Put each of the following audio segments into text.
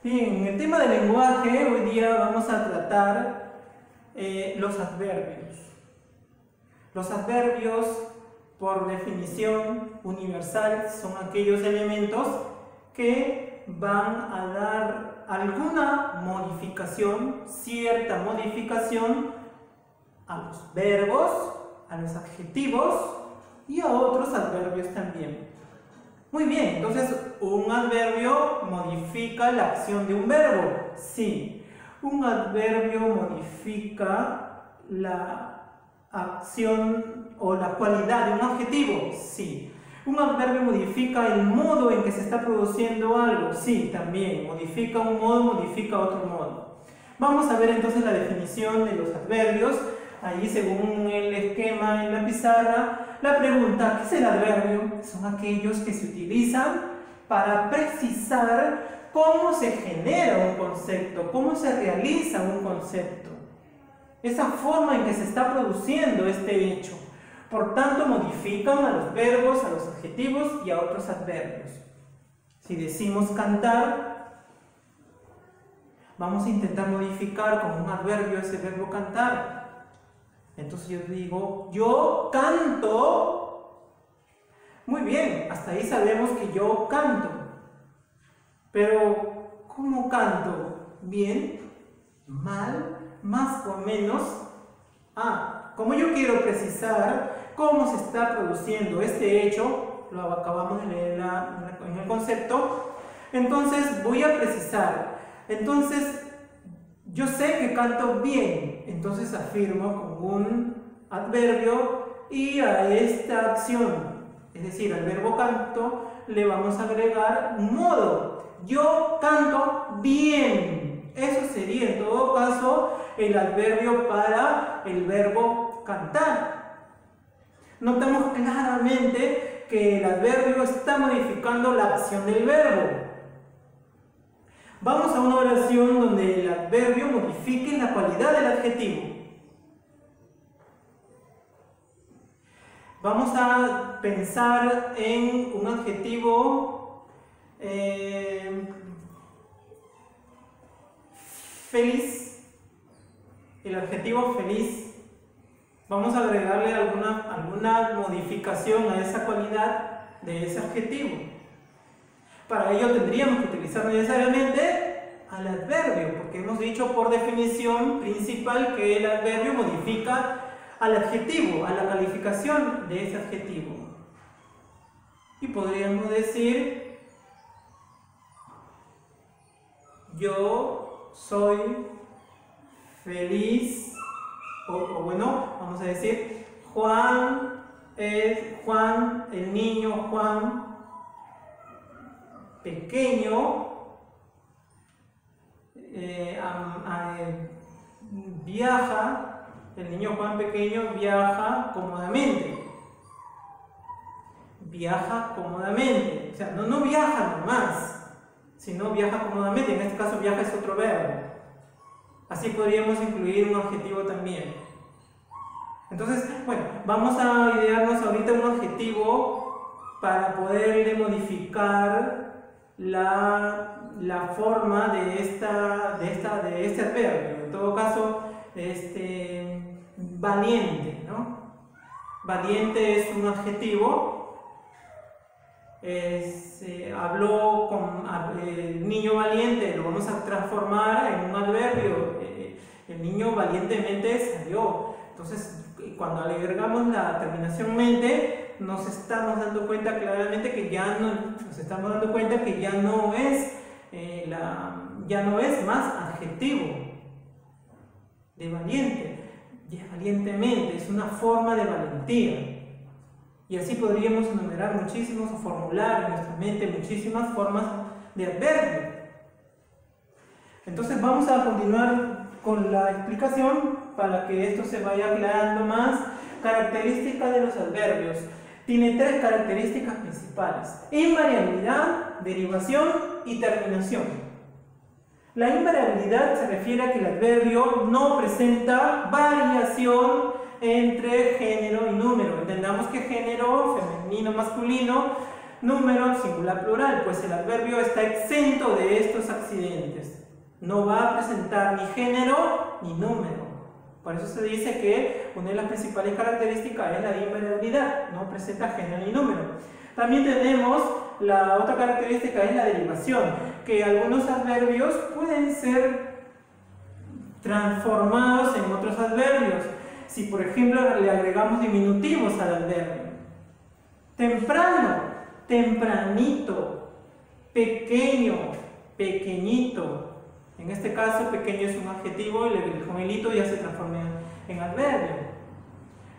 Bien, en el tema del lenguaje, hoy día vamos a tratar los adverbios. Los adverbios, por definición universal, son aquellos elementos que van a dar alguna modificación, cierta modificación a los verbos, a los adjetivos y a otros adverbios también. Muy bien, entonces un adverbio modifica la acción de un verbo. Sí, un adverbio modifica la acción o la cualidad de un adjetivo. Sí. Un adverbio modifica el modo en que se está produciendo algo. Sí, también. Modifica un modo, modifica otro modo. Vamos a ver entonces la definición de los adverbios. Ahí, según el esquema en la pizarra, la pregunta, ¿qué es el adverbio? Son aquellos que se utilizan para precisar cómo se genera un concepto, cómo se realiza un concepto. Esa forma en que se está produciendo este hecho. Por tanto, modifican a los verbos, a los adjetivos y a otros adverbios. Si decimos cantar, vamos a intentar modificar con un adverbio ese verbo cantar. Entonces yo digo, yo canto. Muy bien, hasta ahí sabemos que yo canto. Pero, ¿cómo canto? ¿Bien? ¿Mal? ¿Más o menos? Como yo quiero precisar cómo se está produciendo este hecho, lo acabamos de leer en el concepto, entonces voy a precisar. Entonces, yo sé que canto bien, entonces afirmo con un adverbio y a esta acción, es decir, al verbo canto, le vamos a agregar un modo. Yo canto bien. Eso sería en todo caso el adverbio para el verbo cantar. Notamos claramente que el adverbio está modificando la acción del verbo. Vamos a una oración donde el adverbio modifique la cualidad del adjetivo. Vamos a pensar en un adjetivo feliz. El adjetivo feliz. Vamos a agregarle alguna modificación a esa cualidad de ese adjetivo. Para ello tendríamos que utilizar necesariamente al adverbio, porque hemos dicho por definición principal que el adverbio modifica al adjetivo, a la calificación de ese adjetivo. Y podríamos decir, yo soy feliz, o bueno, vamos a decir, Juan, el niño Juan, pequeño, viaja, el niño Juan pequeño viaja cómodamente. Viaja cómodamente. O sea, no viaja nomás, sino viaja cómodamente. En este caso, viaja es otro verbo. Así podríamos incluir un adjetivo también. Entonces, bueno, vamos a idearnos ahorita un adjetivo para poderle modificar la forma de este adverbio. En todo caso, valiente, ¿no? Valiente es un adjetivo. Habló con el niño valiente, lo vamos a transformar en un adverbio. El niño valientemente salió. Entonces, cuando le agregamos la terminación mente, nos estamos dando cuenta claramente que ya no es más adjetivo de valiente, ya valientemente, es una forma de valentía. Y así podríamos enumerar muchísimos o formular en nuestra mente muchísimas formas de adverbio. Entonces vamos a continuar con la explicación para que esto se vaya aclarando más. Características de los adverbios. Tiene tres características principales: invariabilidad, derivación y terminación. La invariabilidad se refiere a que el adverbio no presenta variación entre género y número. Entendamos que género, femenino, masculino, Número, singular, plural, pues el adverbio está exento de estos accidentes. No va a presentar ni género ni número. Por eso se dice que una de las principales características es la invariabilidad, no presenta género ni número. También tenemos la otra característica, es la derivación, que algunos adverbios pueden ser transformados en otros adverbios. Si por ejemplo le agregamos diminutivos al adverbio. Temprano, tempranito, pequeño, pequeñito. En este caso, pequeño es un adjetivo y con el hito ya se transforma en adverbio.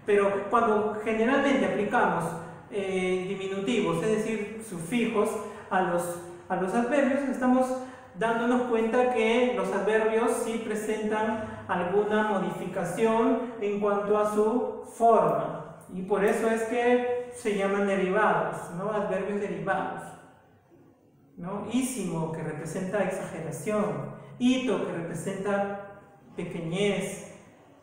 Pero cuando generalmente aplicamos diminutivos, es decir, sufijos a los adverbios, estamos dándonos cuenta que los adverbios sí presentan alguna modificación en cuanto a su forma. Y por eso es que se llaman derivados, ¿no? Adverbios derivados, ¿no? Ísimo, que representa exageración. Hito, que representa pequeñez,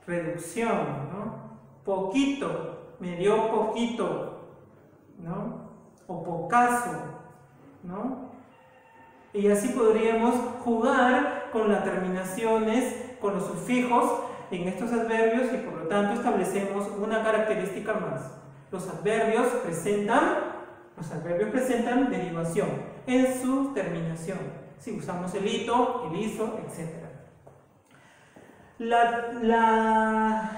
reducción, ¿no? Poquito, me dio poquito, ¿no? O pocaso, ¿no? Y así podríamos jugar con las terminaciones, con los sufijos en estos adverbios y por lo tanto establecemos una característica más. Los adverbios presentan derivación en su terminación. Si usamos el hito, el iso, etc. La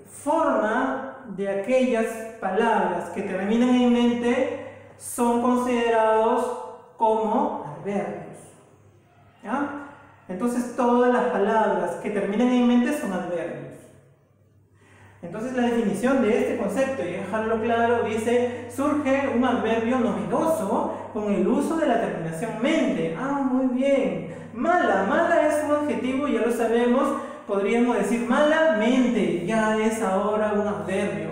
forma de aquellas palabras que terminan en mente son considerados como adverbios. ¿Ya? Entonces todas las palabras que terminan en mente son adverbios. Entonces la definición de este concepto, y dejarlo claro, dice: surge un adverbio novedoso con el uso de la terminación mente. Ah, muy bien. Mala es un adjetivo, ya lo sabemos, podríamos decir malamente, ya es ahora un adverbio.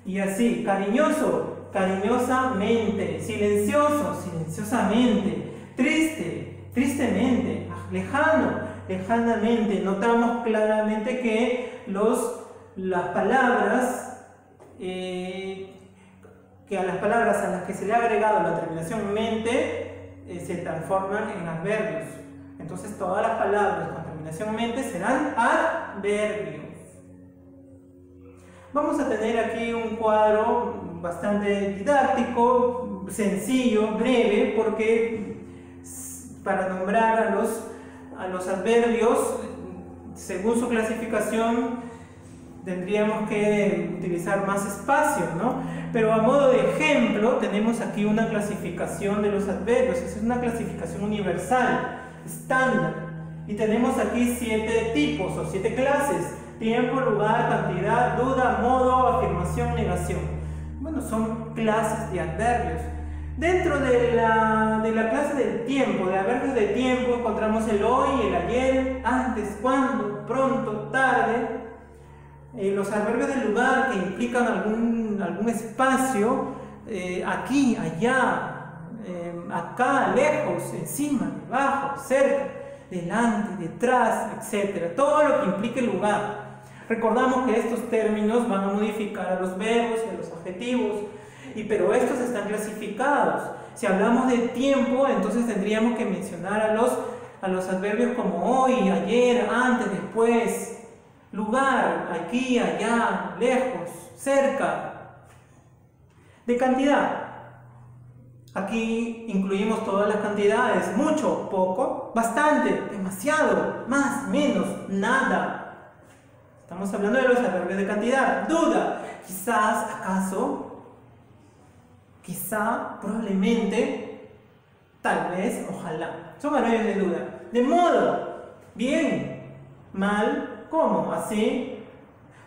Y así, cariñoso, cariñosamente, silencioso, silenciosamente, triste, tristemente, lejano, lejanamente. Notamos claramente que las palabras, que a las palabras a las que se le ha agregado la terminación mente se transforman en adverbios. Entonces todas las palabras con terminación mente serán adverbios. Vamos a tener aquí un cuadro bastante didáctico, sencillo, breve, porque para nombrar a los adverbios según su clasificación tendríamos que utilizar más espacio, ¿no? Pero a modo de ejemplo tenemos aquí una clasificación de los adverbios. Es una clasificación universal, estándar, y tenemos aquí 7 tipos o 7 clases: tiempo, lugar, cantidad, duda, modo, afirmación, negación. Bueno, son clases de adverbios. Dentro de la clase del tiempo, de adverbios de tiempo, encontramos el hoy, el ayer, antes, cuándo, pronto, tarde. Los adverbios del lugar, que implican algún espacio, aquí, allá, acá, lejos, encima, debajo, cerca, delante, detrás, etc. Todo lo que implique lugar. Recordamos que estos términos van a modificar a los verbos y a los adjetivos, pero estos están clasificados. Si hablamos de tiempo, entonces tendríamos que mencionar a los adverbios como hoy, ayer, antes, después. Lugar, aquí, allá, lejos, cerca. De cantidad. Aquí incluimos todas las cantidades: mucho, poco, bastante, demasiado, más, menos, nada. Estamos hablando de los adverbios de cantidad. Duda, quizás, acaso, quizá, probablemente, tal vez, ojalá. Son adverbios de duda. De modo, bien, mal, ¿cómo? Así.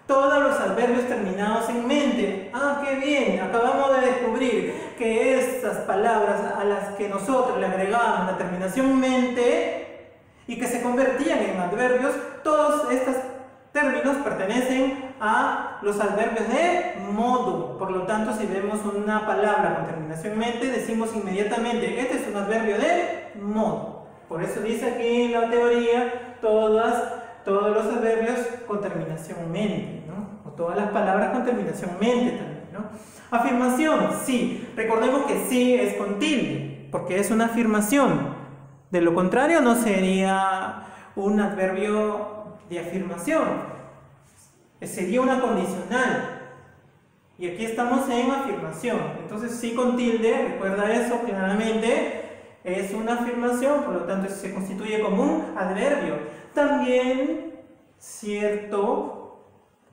Todos los adverbios terminados en mente. Ah, qué bien. Acabamos de descubrir que estas palabras a las que nosotros le agregamos la terminación mente y que se convertían en adverbios, todos estos términos pertenecen a los adverbios de modo. Por lo tanto, si vemos una palabra con terminación mente, decimos inmediatamente: este es un adverbio de modo. Por eso dice aquí en la teoría todos los adverbios con terminación mente, ¿no? O todas las palabras con terminación mente también, ¿no? Afirmación, sí. Recordemos que sí es con tilde, porque es una afirmación. De lo contrario no sería un adverbio de afirmación. Sería una condicional. Y aquí estamos en afirmación. Entonces sí con tilde, recuerda eso claramente, es una afirmación, por lo tanto se constituye como un adverbio. También, cierto,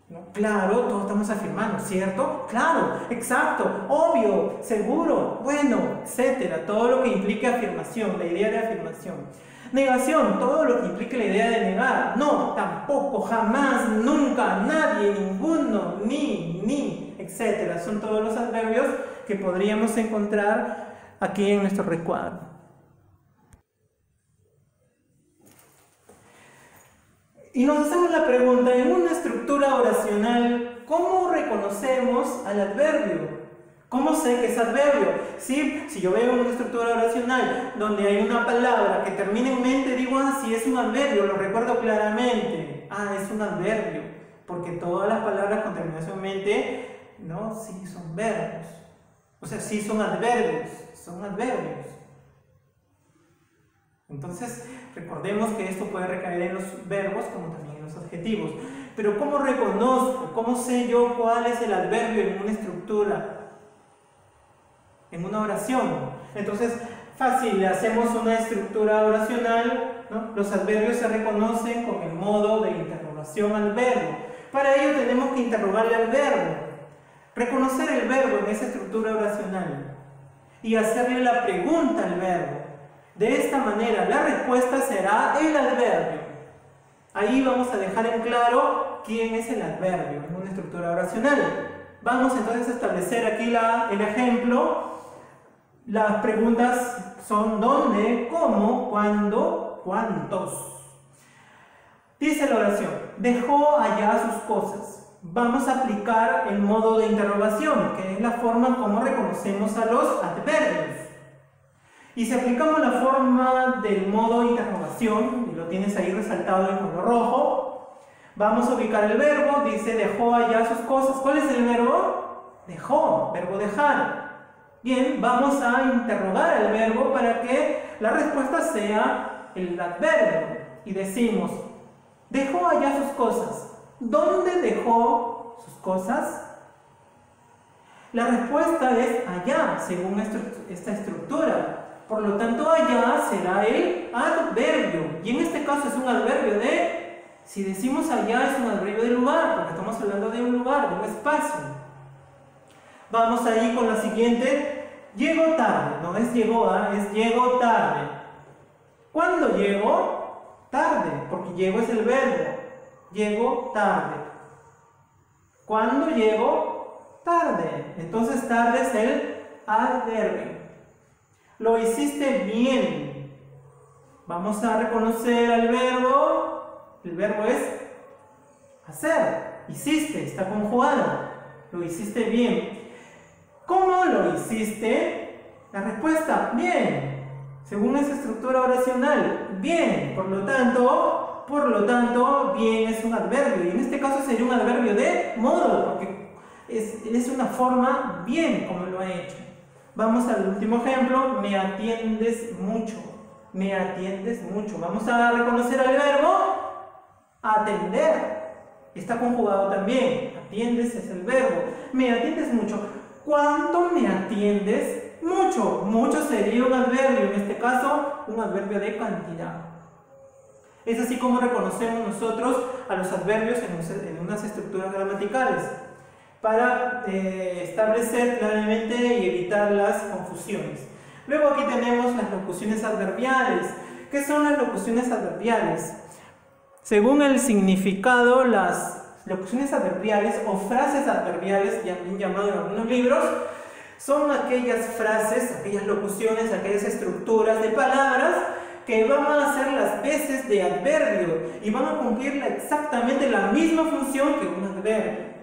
¿no? Claro, todos estamos afirmando, ¿cierto? Claro, exacto, obvio, seguro, bueno, etcétera. Todo lo que implique afirmación, la idea de afirmación. Negación, todo lo que implique la idea de negar. No, tampoco, jamás, nunca, nadie, ninguno, ni, etcétera. Son todos los adverbios que podríamos encontrar aquí en nuestro recuadro. Y nos hacemos la pregunta, en una estructura oracional, ¿cómo reconocemos al adverbio? ¿Cómo sé que es adverbio? ¿Sí? Si yo veo una estructura oracional donde hay una palabra que termina en mente, digo, ah, sí, es un adverbio, lo recuerdo claramente. Ah, es un adverbio, porque todas las palabras con terminación mente, no, sí son verbos. O sea, sí son adverbios, son adverbios. Entonces, recordemos que esto puede recaer en los verbos como también en los adjetivos. Pero ¿cómo reconozco? ¿Cómo sé yo cuál es el adverbio en una estructura? En una oración. Entonces, fácil, le hacemos una estructura oracional, ¿no? Los adverbios se reconocen con el modo de interrogación al verbo. Para ello tenemos que interrogarle al verbo, reconocer el verbo en esa estructura oracional y hacerle la pregunta al verbo. De esta manera, la respuesta será el adverbio. Ahí vamos a dejar en claro quién es el adverbio en una estructura oracional. Vamos entonces a establecer aquí el ejemplo. Las preguntas son ¿dónde?, ¿cómo?, ¿cuándo?, ¿cuántos? Dice la oración, dejó allá sus cosas. Vamos a aplicar el modo de interrogación, que es la forma como reconocemos a los adverbios. Y si aplicamos la forma del modo de interrogación, y lo tienes ahí resaltado en color rojo, vamos a ubicar el verbo, dice dejó allá sus cosas. ¿Cuál es el verbo? Dejó, verbo dejar. Bien, vamos a interrogar el verbo para que la respuesta sea el adverbio. Y decimos, dejó allá sus cosas. ¿Dónde dejó sus cosas? La respuesta es allá, según esta estructura. Por lo tanto, allá será el adverbio. Y en este caso es un adverbio de, si decimos allá es un adverbio de lugar, porque estamos hablando de un lugar, de un espacio. Vamos ahí con la siguiente. Llego tarde, no es llegó, es llego tarde. ¿Cuándo llego? Tarde, porque llego es el verbo. Llego tarde. ¿Cuándo llego? Tarde. Entonces tarde es el adverbio. Lo hiciste bien. Vamos a reconocer al verbo. El verbo es hacer. Hiciste, está conjugado. Lo hiciste bien. ¿Cómo lo hiciste? La respuesta, bien. Según esa estructura oracional, bien. Por lo tanto, bien es un adverbio. Y en este caso sería un adverbio de modo, porque es una forma bien como lo ha hecho. Vamos al último ejemplo. Me atiendes mucho. Me atiendes mucho. Vamos a reconocer al verbo atender. Está conjugado también. Atiendes es el verbo. Me atiendes mucho. ¿Cuánto me atiendes? Mucho. Mucho sería un adverbio, en este caso un adverbio de cantidad. Es así como reconocemos nosotros a los adverbios en unas estructuras gramaticales, para establecer claramente y evitar las confusiones. Luego aquí tenemos las locuciones adverbiales. ¿Qué son las locuciones adverbiales? Según el significado, las locuciones adverbiales o frases adverbiales, bien llamado en algunos libros, son aquellas frases, aquellas locuciones, aquellas estructuras de palabras que van a hacer las veces de adverbio y van a cumplir exactamente la misma función que un adverbio.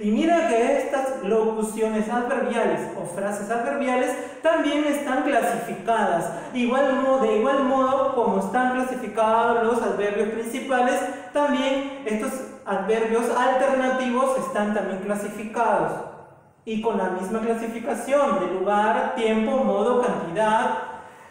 Y mira que estas locuciones adverbiales o frases adverbiales también están clasificadas. De igual modo como están clasificados los adverbios principales, también estos adverbios alternativos están también clasificados. y con la misma clasificación de lugar, tiempo, modo, cantidad,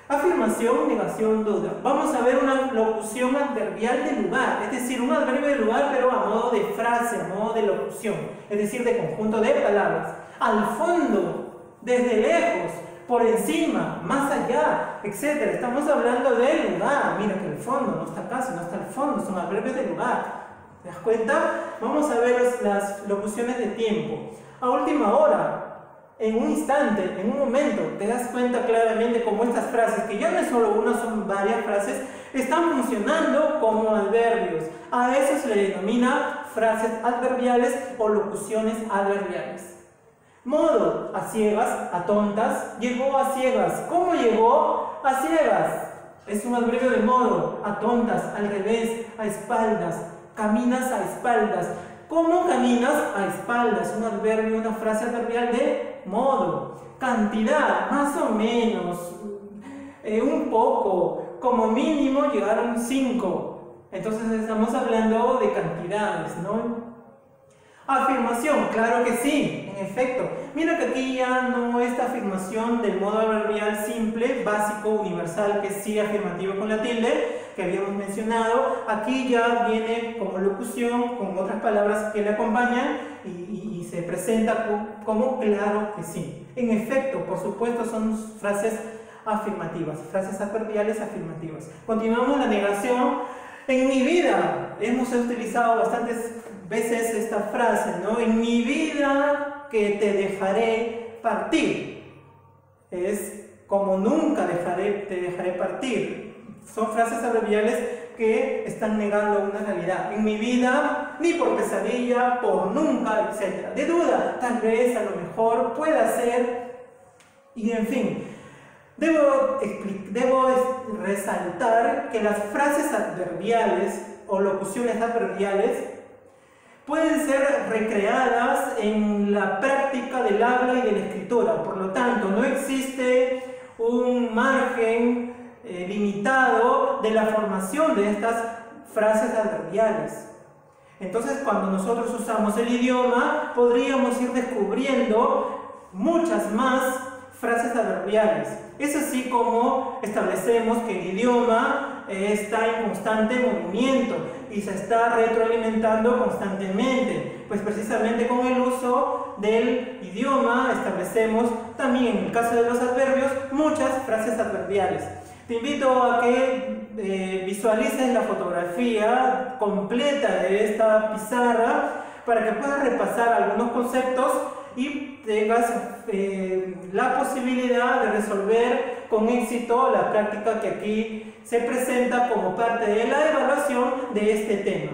afirmación, negación, duda. Vamos a ver una locución adverbial de lugar, es decir, un adverbio de lugar pero a modo de frase, a modo de locución, es decir, de conjunto de palabras. Al fondo, desde lejos, por encima, más allá, etc. Estamos hablando del lugar. Mira que el fondo no está acá, sino está el fondo, son adverbios de lugar. ¿Te das cuenta? Vamos a ver las locuciones de tiempo. A última hora, en un instante, en un momento, te das cuenta claramente cómo estas frases, que ya no es solo una, son varias frases, están funcionando como adverbios. A eso se le denomina frases adverbiales o locuciones adverbiales. Modo, a ciegas, a tontas, llegó a ciegas. ¿Cómo llegó? A ciegas. Es un adverbio de modo, a tontas, al revés, a espaldas. Caminas a espaldas. ¿Cómo caminas? A espaldas. Un adverbio, una frase adverbial de modo. Cantidad, más o menos, un poco, como mínimo llegaron 5. Entonces estamos hablando de cantidades, ¿no? Afirmación, claro que sí, en efecto. Mira que aquí ya no esta afirmación del modo adverbial simple, básico, universal, que sí afirmativo con la tilde, que habíamos mencionado. Aquí ya viene como locución, con otras palabras que le acompañan y se presenta como claro que sí. En efecto, por supuesto, son frases afirmativas, frases adverbiales afirmativas. Continuamos la negación. En mi vida, hemos utilizado bastantes veces esta frase, ¿no? En mi vida que te dejaré partir. Es como nunca te dejaré partir. Son frases adverbiales que están negando una realidad. En mi vida, ni por pesadilla, por nunca, etc. De duda, tal vez, a lo mejor, pueda ser, y en fin. Debo resaltar que las frases adverbiales o locuciones adverbiales pueden ser recreadas en la práctica del habla y de la escritura. Por lo tanto, no existe un margen limitado de la formación de estas frases adverbiales. Entonces, cuando nosotros usamos el idioma, podríamos ir descubriendo muchas más frases adverbiales. Es así como establecemos que el idioma está en constante movimiento y se está retroalimentando constantemente, pues precisamente con el uso del idioma establecemos también, en el caso de los adverbios, muchas frases adverbiales. Te invito a que visualices la fotografía completa de esta pizarra para que puedas repasar algunos conceptos y tengas la posibilidad de resolver con éxito la práctica que aquí se presenta como parte de la evaluación de este tema.